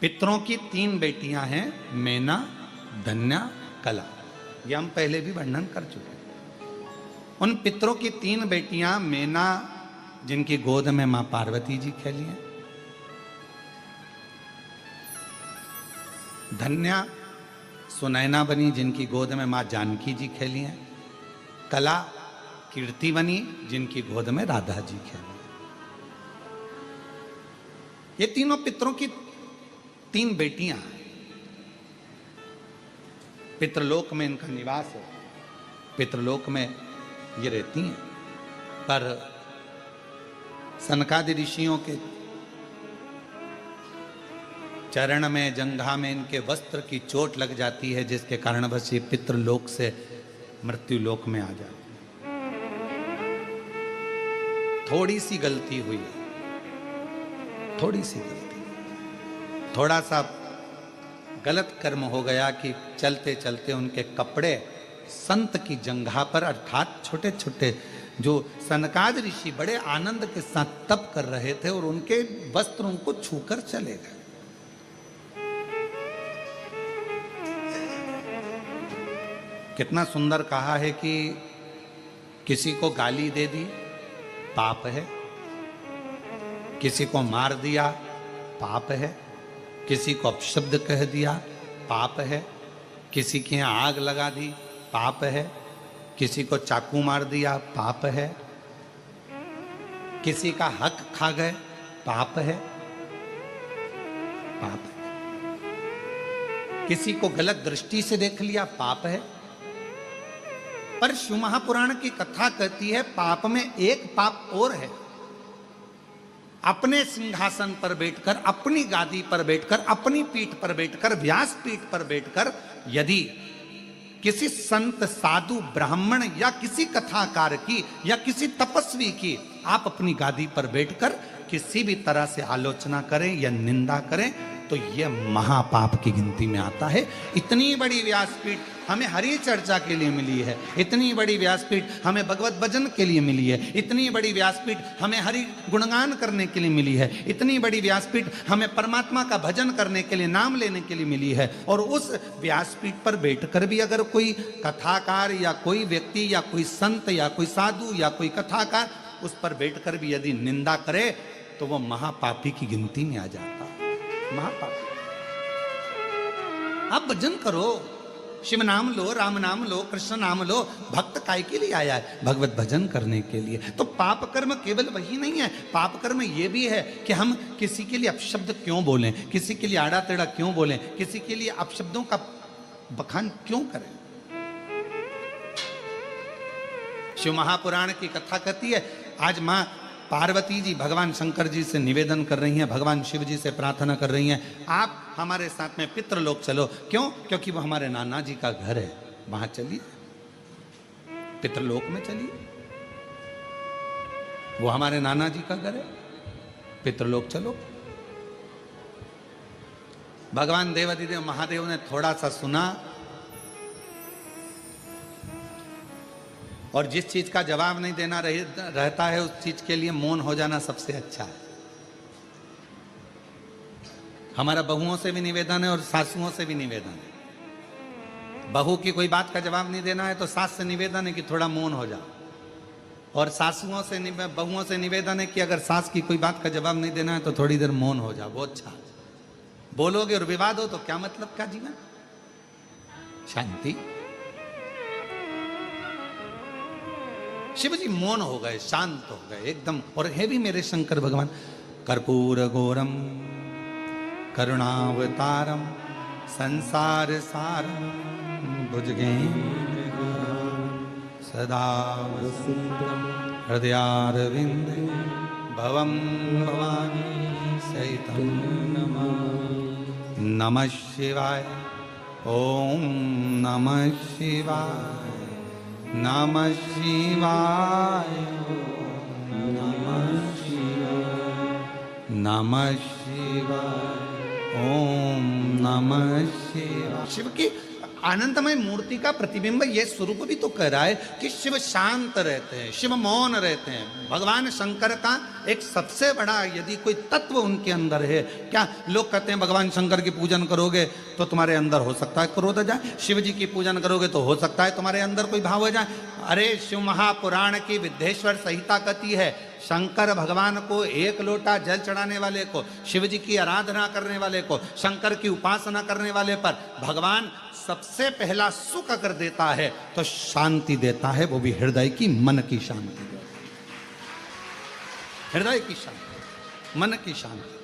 पितरों की 3 बेटियां हैं, मेना, धन्या, कला। ये हम पहले भी वर्णन कर चुके हैं। उन पितरों की 3 बेटियां, मेना जिनकी गोद में मां पार्वती जी खेली हैं, धन्या सुनैना बनी जिनकी गोद में मां जानकी जी खेली हैं, कला कीर्ति बनी जिनकी गोद में राधा जी खेली। ये तीनों पितरों की 3 बेटियां हैं। पितृलोक में इनका निवास है, पितृलोक में ये रहती हैं। पर सनकादि ऋषियों के चरण में, जंघा में इनके वस्त्र की चोट लग जाती है, जिसके कारण बस ये पितृलोक से मृत्यु लोक में आ जाती है। थोड़ी सी गलती हुई है, थोड़ी सी गलती, थोड़ा सा गलत कर्म हो गया कि चलते चलते उनके कपड़े संत की जंघा पर, अर्थात छोटे छोटे जो सनकाद ऋषि बड़े आनंद के साथ तप कर रहे थे और उनके वस्त्र उनको छूकर चले गए। कितना सुंदर कहा है कि किसी को गाली दे दी पाप है, किसी को मार दिया पाप है, किसी को अपशब्द कह दिया पाप है, किसी के यहाँ आग लगा दी पाप है, किसी को चाकू मार दिया पाप है, किसी का हक खा गए पाप है, पाप है, किसी को गलत दृष्टि से देख लिया पाप है। पर शिव महापुराण की कथा कहती है पाप में एक पाप और है। अपने सिंहासन पर बैठकर, अपनी गादी पर बैठकर, अपनी पीठ पर बैठकर, व्यास पीठ पर बैठकर यदि किसी संत, साधु, ब्राह्मण या किसी कथाकार की या किसी तपस्वी की आप अपनी गादी पर बैठकर किसी भी तरह से आलोचना करें या निंदा करें तो यह महापाप की गिनती में आता है। इतनी बड़ी व्यासपीठ हमें हरि चर्चा के लिए मिली है, इतनी बड़ी व्यासपीठ हमें भगवत भजन के लिए मिली है, इतनी बड़ी व्यासपीठ हमें हरि गुणगान करने के लिए मिली है, इतनी बड़ी व्यासपीठ हमें परमात्मा का भजन करने के लिए, नाम लेने के लिए मिली है। और उस व्यासपीठ पर बैठकर भी अगर कोई कथाकार या कोई व्यक्ति या कोई संत या कोई साधु या कोई कथाकार उस पर बैठकर भी यदि निंदा करे तो वो महापापी की गिनती में आ जाता है। महापापी। आप भजन करो, शिव नाम लो, राम नाम लो, कृष्ण नाम लो। भक्त काय के लिए आया है? भगवत भजन करने के लिए। तो पाप कर्म केवल वही नहीं है, पाप कर्म ये भी है कि हम किसी के लिए अपशब्द क्यों बोलें, किसी के लिए आड़ा टेढ़ा क्यों बोलें, किसी के लिए अपशब्दों का बखान क्यों करें। शिव महापुराण की कथा कहती है, आज मां पार्वती जी भगवान शंकर जी से निवेदन कर रही हैं, भगवान शिव जी से प्रार्थना कर रही हैं, आप हमारे साथ में पितृलोक चलो। क्यों? क्योंकि वो हमारे नाना जी का घर है, वहां चलिए, पितृलोक में चलिए। वो हमारे नाना जी का घर है, पितृलोक चलो। भगवान देवाधिदेव महादेव ने थोड़ा सा सुना और जिस चीज का जवाब नहीं देना रहता है उस चीज के लिए मौन हो जाना सबसे अच्छा है। हमारा बहुओं से भी निवेदन है और सासुओं से भी निवेदन है। बहू की कोई बात का जवाब नहीं देना है तो सास से निवेदन है कि थोड़ा मौन हो जाओ, और सासुओं से बहुओं से निवेदन है कि अगर सास की कोई बात का जवाब नहीं देना है तो थोड़ी देर मौन हो जाओ। वो अच्छा, बोलोगे और विवाद हो तो क्या मतलब का जीवन। शांति। शिव जी मौन हो गए, शांत हो गए एकदम। और है भी मेरे शंकर भगवान। कर्पूर गौरम करुणावतारम संसार सारम भुजगेन्द्र सदा हृदयारविंद भवम भवानी सहितं नमः शिवाय। ओम नमः शिवाय, नमः शिवाय, नमः शिवाय, नमः शिवाय, ओम नमः शिवाय। शिव की आनंदमय मूर्ति का प्रतिबिंब ये स्वरूप भी तो कह रहा है कि शिव शांत रहते हैं, शिव मौन रहते हैं। भगवान शंकर का एक सबसे बड़ा यदि कोई तत्व उनके अंदर है, क्या लोग कहते हैं भगवान शंकर की पूजन करोगे तो तुम्हारे अंदर हो सकता है क्रोध आ जाए, शिव जी की पूजन करोगे तो हो सकता है तुम्हारे अंदर कोई भाव आ जाए। अरे शिव महापुराण की विद्येश्वर संहिता कहती है, शंकर भगवान को एक लोटा जल चढ़ाने वाले को, शिव जी की आराधना करने वाले को, शंकर की उपासना करने वाले पर भगवान सबसे पहला सुख अगर देता है तो शांति देता है, वो भी हृदय की, मन की शांति, हृदय की शांति, मन की शांति।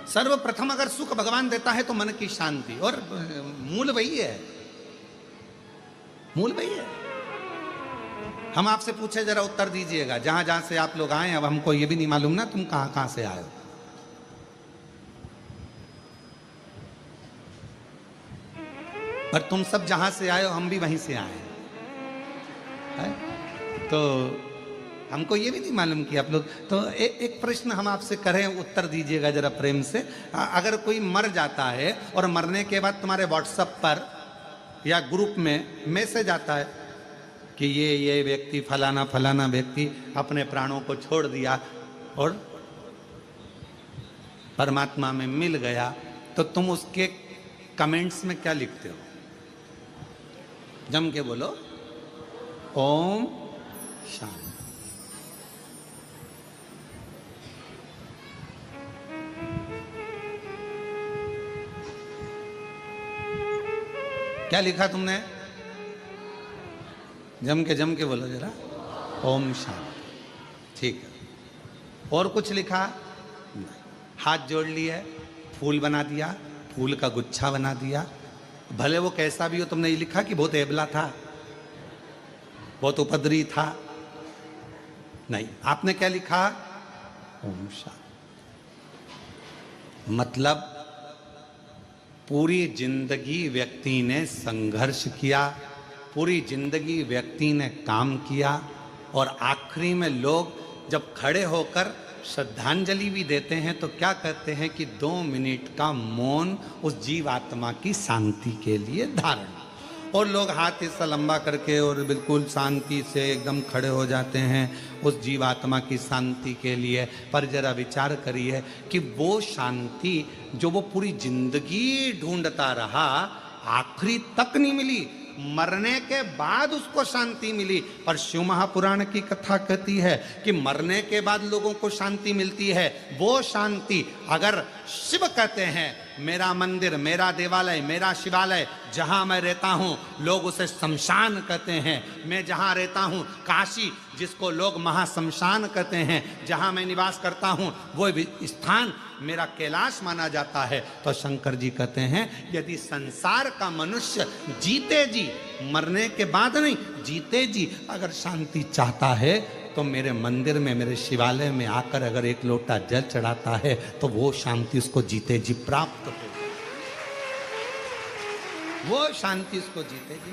सर्वप्रथम अगर सुख भगवान देता है तो मन की शांति, और मूल वही है, मूल वही है। हम आपसे पूछे, जरा उत्तर दीजिएगा, जहां जहां से आप लोग आए, अब हमको ये भी नहीं मालूम ना तुम कहां कहां से आए हो। पर तुम सब जहां से आए हो हम भी वहीं से आए हैं, तो हमको ये भी नहीं मालूम कि आप लोग, तो एक प्रश्न हम आपसे करें, उत्तर दीजिएगा जरा प्रेम से। अगर कोई मर जाता है और मरने के बाद तुम्हारे व्हाट्सएप पर या ग्रुप में मैसेज आता है कि ये व्यक्ति फलाना फलाना व्यक्ति अपने प्राणों को छोड़ दिया और परमात्मा में मिल गया, तो तुम उसके कमेंट्स में क्या लिखते हो? जम के बोलो, ओम शांति। क्या लिखा तुमने? जम के बोलो जरा, ओम शांति। ठीक है। और कुछ लिखा? नहीं। हाथ जोड़ लिए, फूल बना दिया, फूल का गुच्छा बना दिया, भले वो कैसा भी हो। तुमने ये लिखा कि बहुत एबला था, बहुत उपद्रवी था? नहीं। आपने क्या लिखा? ओम शांति। मतलब पूरी जिंदगी व्यक्ति ने संघर्ष किया, पूरी जिंदगी व्यक्ति ने काम किया, और आखिरी में लोग जब खड़े होकर श्रद्धांजलि भी देते हैं तो क्या कहते हैं कि 2 मिनट का मौन उस जीवात्मा की शांति के लिए धारण। और लोग हाथ ऐसा लंबा करके और बिल्कुल शांति से एकदम खड़े हो जाते हैं उस जीवात्मा की शांति के लिए। पर जरा विचार करिए कि वो शांति जो वो पूरी जिंदगी ढूंढता रहा, आखिरी तक नहीं मिली, मरने के बाद उसको शांति मिली। पर शिव महापुराण की कथा कहती है कि मरने के बाद लोगों को शांति मिलती है। वो शांति अगर शिव कहते हैं, मेरा मंदिर, मेरा देवालय, मेरा शिवालय जहां मैं रहता हूं, लोग उसे शमशान कहते हैं। मैं जहां रहता हूं काशी, जिसको लोग महाशमशान कहते हैं, जहां मैं निवास करता हूं वो स्थान मेरा कैलाश माना जाता है। तो शंकर जी कहते हैं, यदि संसार का मनुष्य जीते जी, मरने के बाद नहीं, जीते जी अगर शांति चाहता है तो मेरे मंदिर में, मेरे शिवालय में आकर अगर एक लोटा जल चढ़ाता है तो वो शांति उसको जीते जी प्राप्त हो, वो शांति उसको जीते जी।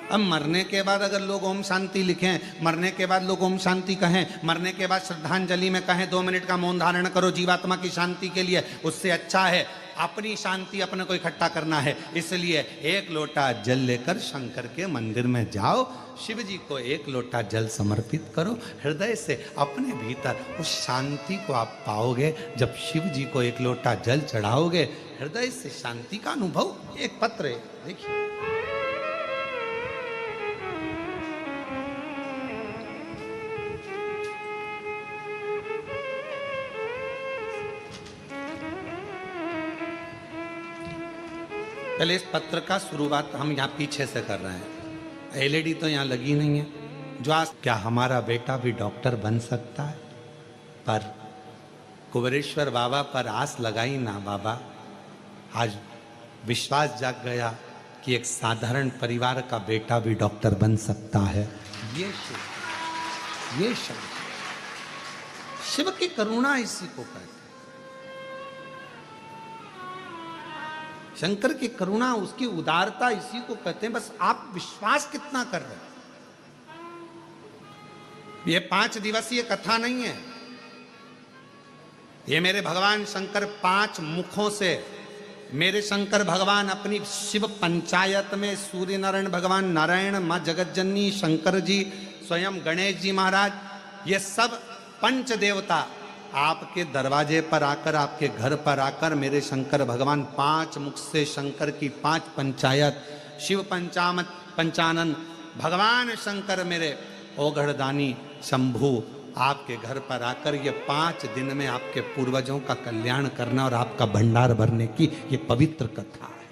अब मरने के बाद अगर लोग ओम शांति लिखें, मरने के बाद लोग ओम शांति कहें, मरने के बाद श्रद्धांजलि में कहें 2 मिनट का मौन धारण करो जीवात्मा की शांति के लिए, उससे अच्छा है अपनी शांति अपने को इकट्ठा करना है। इसलिए एक लोटा जल लेकर शंकर के मंदिर में जाओ, शिव जी को एक लोटा जल समर्पित करो, हृदय से अपने भीतर उस शांति को आप पाओगे। जब शिव जी को एक लोटा जल चढ़ाओगे, हृदय से शांति का अनुभव। एक पत्र है, देखिए, पहले इस पत्र का शुरुआत हम यहाँ पीछे से कर रहे हैं। एलईडी तो यहाँ लगी नहीं है। जो आज, क्या हमारा बेटा भी डॉक्टर बन सकता है? पर कुबेरेश्वर बाबा पर आस लगाई ना बाबा, आज विश्वास जाग गया कि एक साधारण परिवार का बेटा भी डॉक्टर बन सकता है। ये शिव की करुणा इसी को कहते हैं। शंकर की करुणा, उसकी उदारता इसी को कहते हैं। बस आप विश्वास कितना कर रहे हैं, ये 5 दिवसीय कथा नहीं है। ये मेरे भगवान शंकर 5 मुखों से, मेरे शंकर भगवान अपनी शिव पंचायत में सूर्य नारायण भगवान, नारायण, माँ जगतजननी, शंकर जी, स्वयं गणेश जी महाराज, ये सब पंच देवता आपके दरवाजे पर आकर, आपके घर पर आकर मेरे शंकर भगवान 5 मुख से शंकर की 5 पंचायत, शिव पंचानन भगवान शंकर मेरे ओघड़दानी शंभु आपके घर पर आकर ये 5 दिन में आपके पूर्वजों का कल्याण करना और आपका भंडार भरने की ये पवित्र कथा है।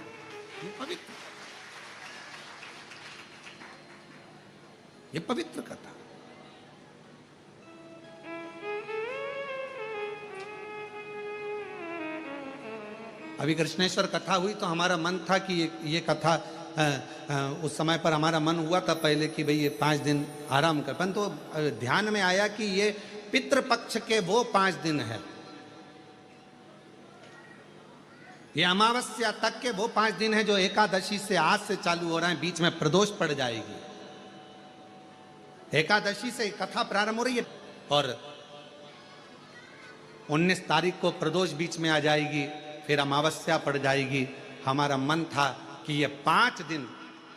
ये पवित्र कथा। अभी कृष्णेश्वर कथा हुई तो हमारा मन था कि ये कथा उस समय पर हमारा मन हुआ था पहले कि भाई ये 5 दिन आराम कर, परंतु तो ध्यान में आया कि ये पितृपक्ष के वो 5 दिन है, ये अमावस्या तक के वो 5 दिन है जो एकादशी से आज से चालू हो रहे हैं। बीच में प्रदोष पड़ जाएगी, एकादशी से कथा प्रारंभ हो रही है और 19 तारीख को प्रदोष बीच में आ जाएगी, फिर अमावस्या पड़ जाएगी। हमारा मन था कि ये 5 दिन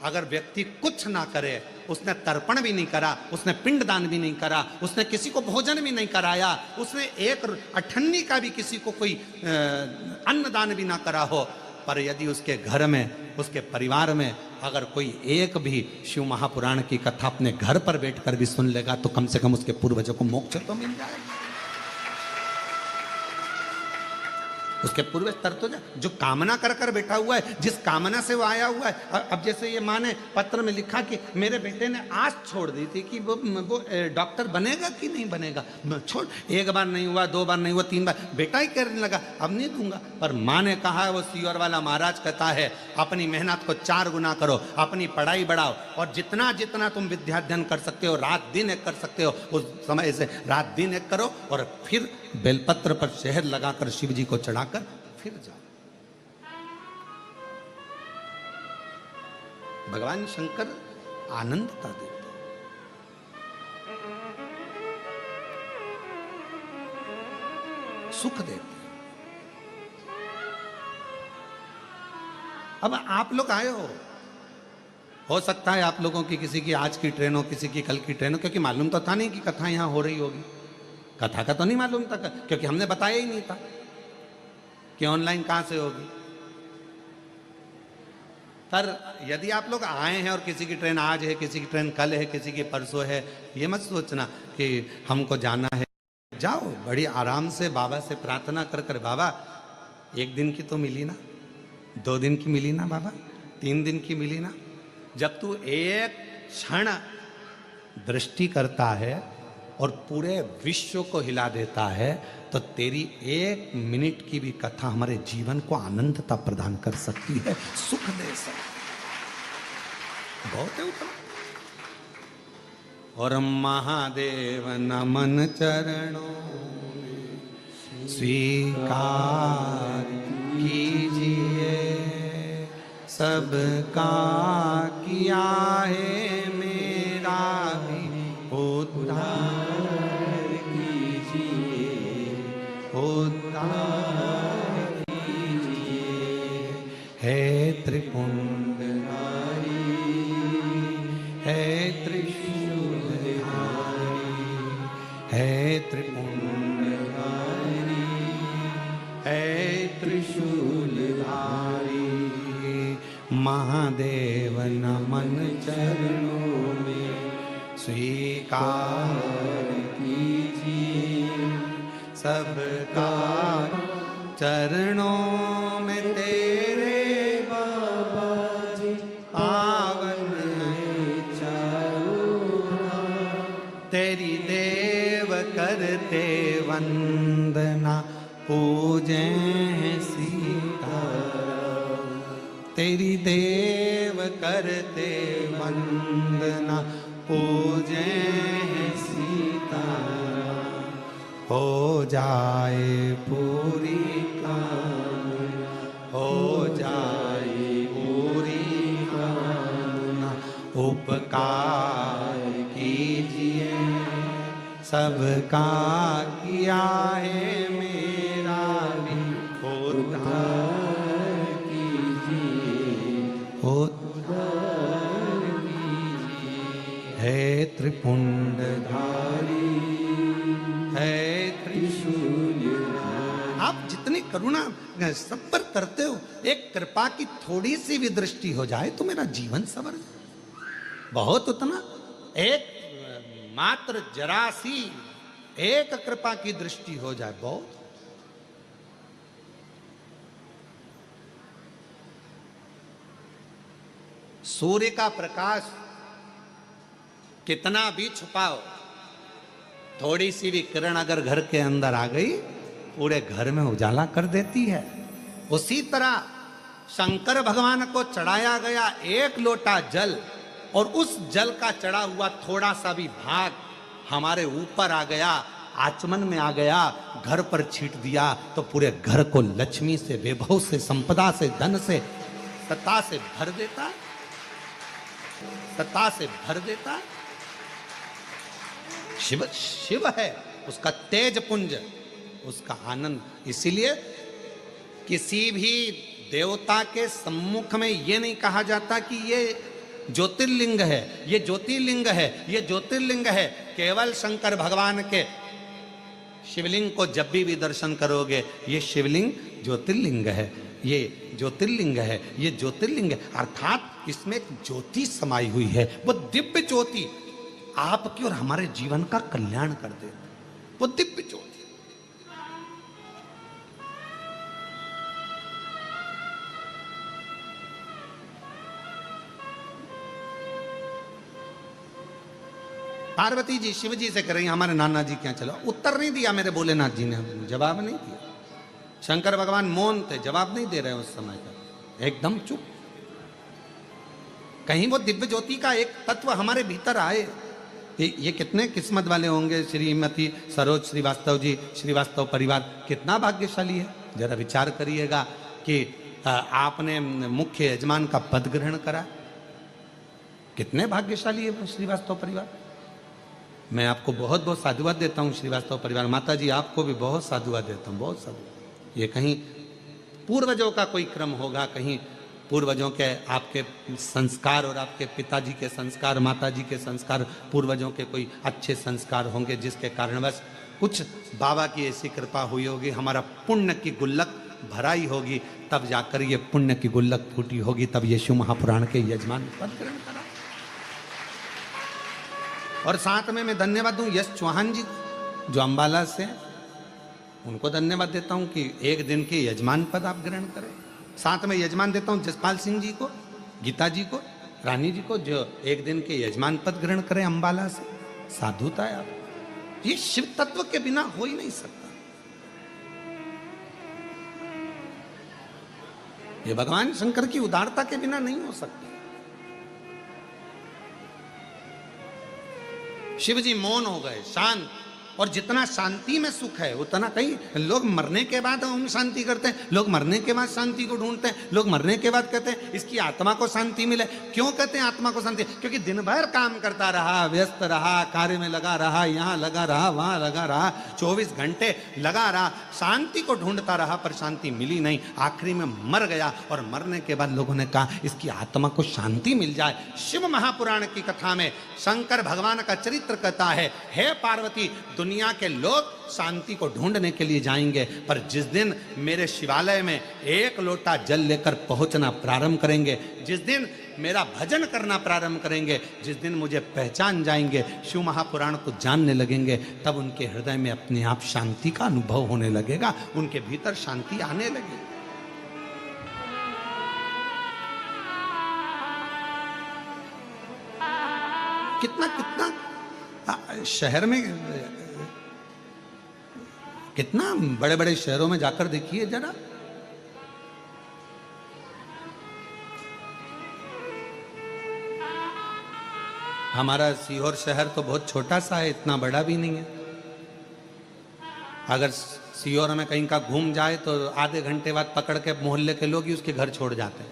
अगर व्यक्ति कुछ ना करे, उसने तर्पण भी नहीं करा, उसने पिंडदान भी नहीं करा, उसने किसी को भोजन भी नहीं कराया, उसने एक अठन्नी का भी किसी को कोई अन्नदान भी ना करा हो, पर यदि उसके घर में, उसके परिवार में अगर कोई एक भी शिव महापुराण की कथा अपने घर पर बैठकर भी सुन लेगा तो कम से कम उसके पूर्वजों को मोक्ष तो मिल जाएगा। उसके पूर्वज तर तो जो कामना कर कर बैठा हुआ है, जिस कामना से वो आया हुआ है। अब जैसे ये माँ ने पत्र में लिखा कि मेरे बेटे ने आस छोड़ दी थी कि वो डॉक्टर बनेगा कि नहीं बनेगा, छोड़, 1 बार नहीं हुआ, 2 बार नहीं हुआ, 3 बार, बेटा ही करने लगा, अब नहीं दूंगा। पर माँ ने कहा है, वो सीवर वाला महाराज कहता है, अपनी मेहनत को 4 गुना करो, अपनी पढ़ाई बढ़ाओ और जितना जितना तुम विद्याध्ययन कर सकते हो, रात दिन एक कर सकते हो, उस समय से रात दिन एक करो और फिर बेलपत्र पर शहद लगाकर शिव जी को चढ़ाकर फिर जाओ। भगवान शंकर आनंदता देते, सुख देते। अब आप लोग आए हो सकता है आप लोगों की किसी की आज की ट्रेन हो, किसी की कल की ट्रेन हो, क्योंकि मालूम तो था नहीं कि कथा यहां हो रही होगी। कथा का तो नहीं मालूम था, क्योंकि हमने बताया ही नहीं था कि ऑनलाइन कहां से होगी। पर यदि आप लोग आए हैं और किसी की ट्रेन आज है, किसी की ट्रेन कल है, किसी की परसों है, ये मत सोचना कि हमको जाना है। जाओ बड़ी आराम से बाबा से प्रार्थना कर कर, बाबा 1 दिन की तो मिली ना, 2 दिन की मिली ना बाबा, 3 दिन की मिली ना। जब तू एक क्षण दृष्टि करता है और पूरे विश्व को हिला देता है तो तेरी 1 मिनट की भी कथा हमारे जीवन को आनंदता प्रदान कर सकती है, सुख दे सकती है। बहुत है ऊपर। और महादेव नमन चरणों में स्वीकार कीजिए, सबका किया है मेरा भी उद्धार कीजिए, उद्धार कीजिए। है त्रिपुंडधारी, है त्रिशूलधारी, है त्रिपुंडधारी, है त्रिशूलधारी। महादेव नमन चरणों में स्वीकार कीजिए, सबका चरणों में तेरे बाबा जी पावन चारों, तेरी देव करते वंदना पूजे सीता, तेरी देव करते वंदना पूजे सीता। हो जाए पूरी कामना, हो जाए पूरी कामना, उपकार कीजिए सबका किया है मेरा भी उद्धार है त्रिपुंडधारी है त्रिशूल। आप जितनी करुणा सब पर करते हो, एक कृपा की थोड़ी सी भी दृष्टि हो जाए तो मेरा जीवन सवर जाए। बहुत उतना एक मात्र जरा सी एक कृपा की दृष्टि हो जाए बहुत। सूर्य का प्रकाश कितना भी छुपाओ, थोड़ी सी भी किरण अगर घर के अंदर आ गई पूरे घर में उजाला कर देती है। उसी तरह शंकर भगवान को चढ़ाया गया एक लोटा जल और उस जल का चढ़ा हुआ थोड़ा सा भी भाग हमारे ऊपर आ गया, आचमन में आ गया, घर पर छीट दिया तो पूरे घर को लक्ष्मी से, वैभव से, संपदा से, धन से, सत्ता से भर देता, सत्ता से भर देता। शिव शिव है, उसका तेज पुंज, उसका आनंद। इसीलिए किसी भी देवता के सम्मुख में ये नहीं कहा जाता कि ये ज्योतिर्लिंग है, ये ज्योतिर्लिंग है, ये ज्योतिर्लिंग है। केवल शंकर भगवान के शिवलिंग को जब भी दर्शन करोगे ये शिवलिंग ज्योतिर्लिंग है, ये ज्योतिर्लिंग है, ये ज्योतिर्लिंग है। अर्थात इसमें एक ज्योति समाई हुई है, वो दिव्य ज्योति आपके और हमारे जीवन का कल्याण कर दे, वो दिव्य ज्योति। पार्वती जी शिव जी से कह रही हमारे नाना जी क्या चलो। उत्तर नहीं दिया मेरे भोलेनाथ जी ने, जवाब नहीं दिया। शंकर भगवान मौन थे, जवाब नहीं दे रहे उस समय का, एकदम चुप। कहीं वो दिव्य ज्योति का एक तत्व हमारे भीतर आए। ये कितने किस्मत वाले होंगे श्रीमती सरोज श्रीवास्तव जी, श्रीवास्तव परिवार कितना भाग्यशाली है। जरा विचार करिएगा कि आपने मुख्य यजमान का पद ग्रहण करा, कितने भाग्यशाली है श्रीवास्तव परिवार। मैं आपको बहुत बहुत साधुवाद देता हूँ श्रीवास्तव परिवार। माता जी आपको भी बहुत साधुवाद देता हूँ, बहुत साधुवाद। ये कहीं पूर्वजों का कोई क्रम होगा, कहीं पूर्वजों के आपके संस्कार और आपके पिताजी के संस्कार, माताजी के संस्कार, पूर्वजों के कोई अच्छे संस्कार होंगे जिसके कारणवश कुछ बाबा की ऐसी कृपा हुई होगी, हमारा पुण्य की गुल्लक भराई होगी, तब जाकर ये पुण्य की गुल्लक फूटी होगी, तब यीशु महापुराण के यजमान पद ग्रहण करा। और साथ में मैं धन्यवाद दूं यश चौहान जी जो अंबाला से, उनको धन्यवाद देता हूं कि एक दिन के यजमान पद आप ग्रहण करें। साथ में यजमान देता हूं जसपाल सिंह जी को, गीता जी को, रानी जी को, जो एक दिन के यजमान पद ग्रहण करें अंबाला से। साधुता है आप, ये शिव तत्व के बिना हो ही नहीं सकता। ये भगवान शंकर की उदारता के बिना नहीं हो सकता। शिव जी मौन हो गए, शांत। और जितना शांति में सुख है उतना, कहीं लोग मरने के बाद ओम शांति करते हैं, लोग मरने के बाद शांति को ढूंढते हैं, लोग मरने के बाद कहते हैं इसकी आत्मा को शांति मिले। क्यों कहते हैं आत्मा को शांति? क्योंकि दिन भर काम करता रहा, व्यस्त रहा, कार्य में लगा रहा, यहाँ लगा रहा, वहां लगा रहा, 24 घंटे लगा रहा, शांति को ढूंढता रहा पर शांति मिली नहीं, आखिरी में मर गया। और मरने के बाद लोगों ने कहा इसकी आत्मा को शांति मिल जाए। शिव महापुराण की कथा में शंकर भगवान का चरित्र कहता है, हे पार्वती, दुनिया के लोग शांति को ढूंढने के लिए जाएंगे, पर जिस दिन मेरे शिवालय में एक लोटा जल लेकर पहुंचना प्रारंभ करेंगे, जिस दिन मेरा भजन करना प्रारंभ करेंगे, जिस दिन मुझे पहचान जाएंगे, शिव महापुराण को जानने लगेंगे, तब उनके हृदय में अपने आप शांति का अनुभव होने लगेगा, उनके भीतर शांति आने लगेगी। कितना कितना शहर में, कितना बड़े बड़े शहरों में जाकर देखिए जरा, हमारा सीहोर शहर तो बहुत छोटा सा है, इतना बड़ा भी नहीं है। अगर सीहोर में कहीं का घूम जाए तो आधे घंटे बाद पकड़ के मोहल्ले के लोग ही उसके घर छोड़ जाते हैं।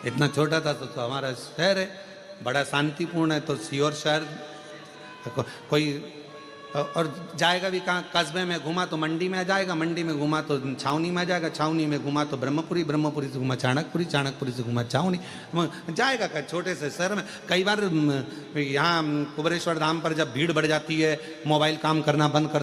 इतना छोटा था तो हमारा शहर है, बड़ा शांतिपूर्ण है। तो सीहोर शहर तो कोई और जाएगा भी कहाँ, कस्बे में घुमा तो मंडी में आ जाएगा, मंडी में घुमा तो छावनी में आ जाएगा, छावनी में घुमा तो ब्रह्मपुरी, ब्रह्मपुरी से घुमा चाणकपुरी, चाणकपुरी से घुमा छावनी, जाएगा का छोटे से शहर में। कई बार यहाँ कुबेरेश्वर धाम पर जब भीड़ बढ़ जाती है, मोबाइल काम करना बंद कर